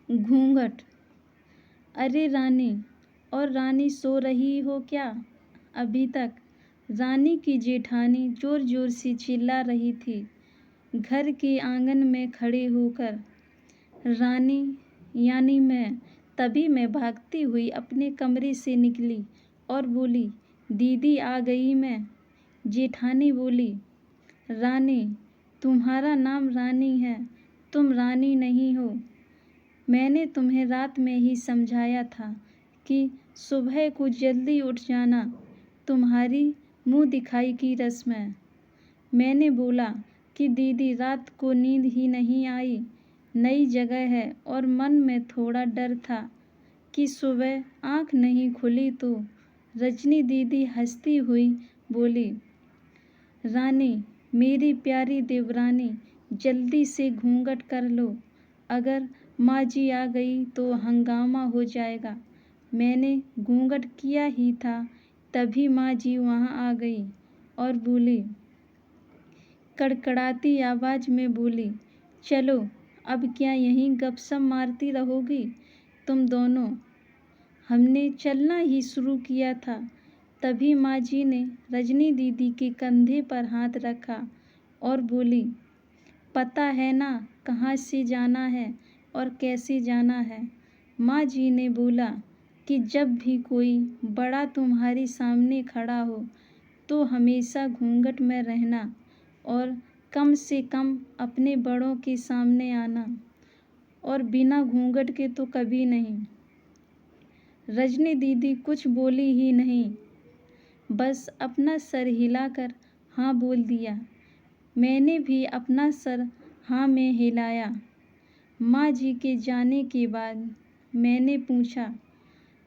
घूंघट। अरे रानी, और रानी सो रही हो क्या अभी तक? रानी की जेठानी जोर जोर से चिल्ला रही थी घर के आंगन में खड़े होकर। रानी यानी मैं भागती हुई अपने कमरे से निकली और बोली, दीदी आ गई मैं। जेठानी बोली, रानी, तुम्हारा नाम रानी है, तुम रानी नहीं हो। मैंने तुम्हें रात में ही समझाया था कि सुबह को जल्दी उठ जाना तुम्हारी मुंह दिखाई की रस्म है। मैंने बोला कि दीदी रात को नींद ही नहीं आई, नई जगह है और मन में थोड़ा डर था कि सुबह आँख नहीं खुली तो। रजनी दीदी हंसती हुई बोली, रानी, मेरी प्यारी देवरानी, जल्दी से घूंघट कर लो, अगर माँ जी आ गई तो हंगामा हो जाएगा। मैंने घूंघट किया ही था तभी माँ जी वहाँ आ गई और बोली, कड़कड़ाती आवाज़ में बोली, चलो अब क्या यहीं गपशप मारती रहोगी तुम दोनों? हमने चलना ही शुरू किया था तभी माँ जी ने रजनी दीदी के कंधे पर हाथ रखा और बोली, पता है ना कहाँ से जाना है और कैसे जाना है? माँ जी ने बोला कि जब भी कोई बड़ा तुम्हारे सामने खड़ा हो तो हमेशा घूंघट में रहना और कम से कम अपने बड़ों के सामने आना, और बिना घूंघट के तो कभी नहीं। रजनी दीदी कुछ बोली ही नहीं, बस अपना सर हिलाकर हाँ बोल दिया। मैंने भी अपना सर हाँ में हिलाया। माँ जी के जाने के बाद मैंने पूछा,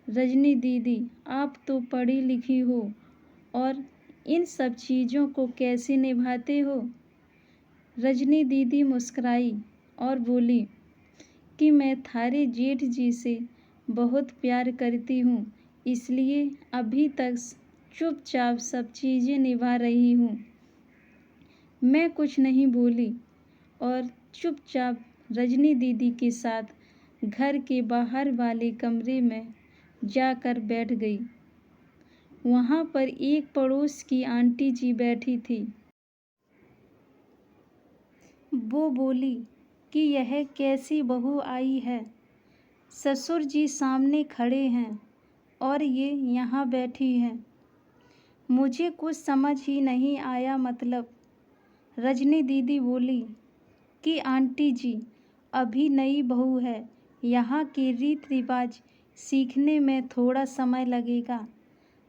रजनी दीदी, आप तो पढ़ी लिखी हो और इन सब चीज़ों को कैसे निभाते हो? रजनी दीदी मुस्कुराई और बोली कि मैं थारे जेठ जी से बहुत प्यार करती हूँ, इसलिए अभी तक चुपचाप सब चीज़ें निभा रही हूँ। मैं कुछ नहीं बोली और चुपचाप रजनी दीदी के साथ घर के बाहर वाले कमरे में जाकर बैठ गई। वहाँ पर एक पड़ोस की आंटी जी बैठी थी। वो बोली कि यह कैसी बहू आई है? ससुर जी सामने खड़े हैं और ये यहाँ बैठी हैं। मुझे कुछ समझ ही नहीं आया। मतलब? रजनी दीदी बोली कि आंटी जी, अभी नई बहू है, यहाँ के रीत रिवाज सीखने में थोड़ा समय लगेगा।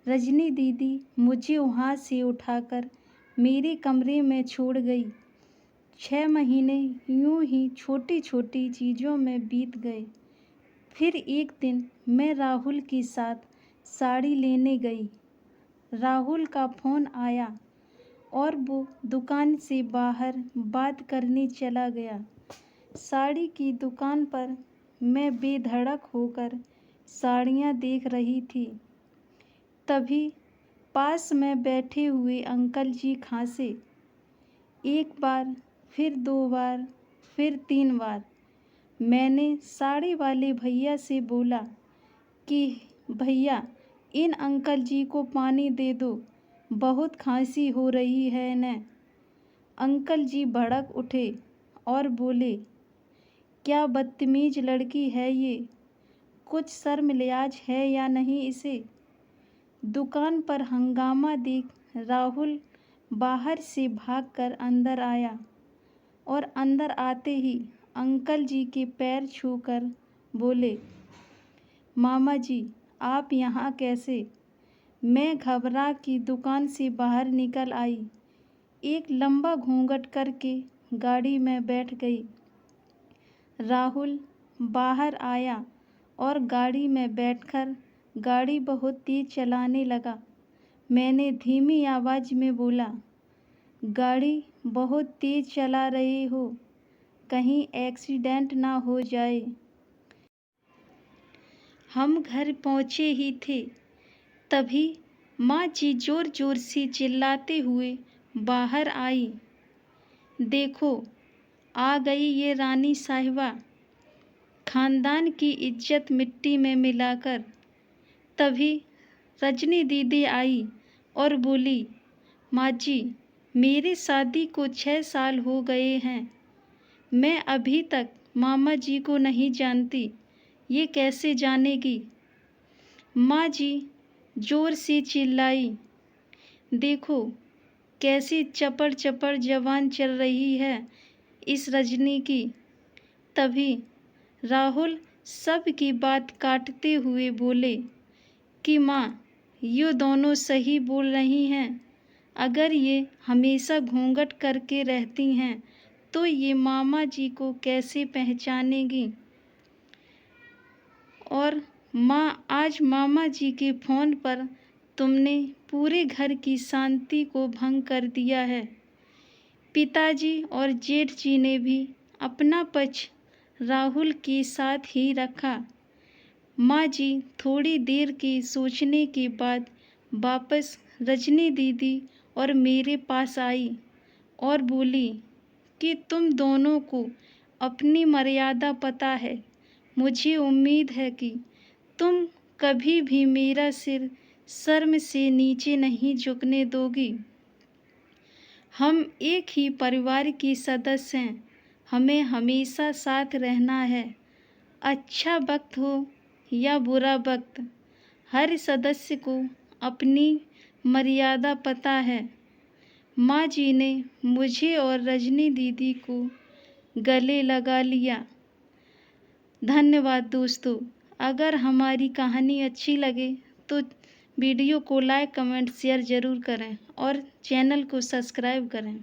रजनी दीदी मुझे वहाँ से उठाकर मेरे कमरे में छोड़ गई। 6 महीने यूं ही छोटी छोटी चीज़ों में बीत गए। फिर एक दिन मैं राहुल के साथ साड़ी लेने गई। राहुल का फ़ोन आया और वो दुकान से बाहर बात करने चला गया। साड़ी की दुकान पर मैं बेधड़क होकर साड़ियाँ देख रही थी। तभी पास में बैठे हुए अंकल जी खांसे। एक बार, फिर 2 बार, फिर 3 बार। मैंने साड़ी वाले भैया से बोला कि भैया, इन अंकल जी को पानी दे दो, बहुत खांसी हो रही है न। अंकल जी भड़क उठे और बोले, क्या बदतमीज लड़की है ये, कुछ शर्म लिहाज है या नहीं इसे? दुकान पर हंगामा देख राहुल बाहर से भागकर अंदर आया और अंदर आते ही अंकल जी के पैर छूकर बोले, मामा जी, आप यहाँ कैसे? मैं घबरा के दुकान से बाहर निकल आई। एक लंबा घूंघट करके गाड़ी में बैठ गई। राहुल बाहर आया और गाड़ी में बैठकर गाड़ी बहुत तेज चलाने लगा। मैंने धीमी आवाज़ में बोला, गाड़ी बहुत तेज चला रहे हो, कहीं एक्सीडेंट ना हो जाए। हम घर पहुँचे ही थे तभी माँ जी जोर जोर से चिल्लाते हुए बाहर आई, देखो आ गई ये रानी साहिबा। खानदान की इज्जत मिट्टी में मिलाकर। तभी रजनी दीदी आई और बोली, माँ जी, मेरी शादी को 6 साल हो गए हैं। मैं अभी तक मामा जी को नहीं जानती, ये कैसे जानेगी? माँ जी जोर से चिल्लाई, देखो कैसी चपड़ चपड़ जवान चल रही है इस रजनी की। तभी राहुल सब की बात काटते हुए बोले कि माँ, ये दोनों सही बोल रही हैं। अगर ये हमेशा घूंघट करके रहती हैं तो ये मामा जी को कैसे पहचानेगी? और माँ, आज मामा जी के फ़ोन पर तुमने पूरे घर की शांति को भंग कर दिया है। पिताजी और जेठ जी ने भी अपना पक्ष राहुल के साथ ही रखा। माँ जी थोड़ी देर के सोचने के बाद वापस रजनी दीदी और मेरे पास आई और बोली कि तुम दोनों को अपनी मर्यादा पता है। मुझे उम्मीद है कि तुम कभी भी मेरा सिर शर्म से नीचे नहीं झुकने दोगी। हम एक ही परिवार के सदस्य हैं, हमें हमेशा साथ रहना है। अच्छा वक्त हो या बुरा वक्त, हर सदस्य को अपनी मर्यादा पता है। माँ जी ने मुझे और रजनी दीदी को गले लगा लिया। धन्यवाद दोस्तों। अगर हमारी कहानी अच्छी लगे तो वीडियो को लाइक, कमेंट, शेयर ज़रूर करें और चैनल को सब्सक्राइब करें।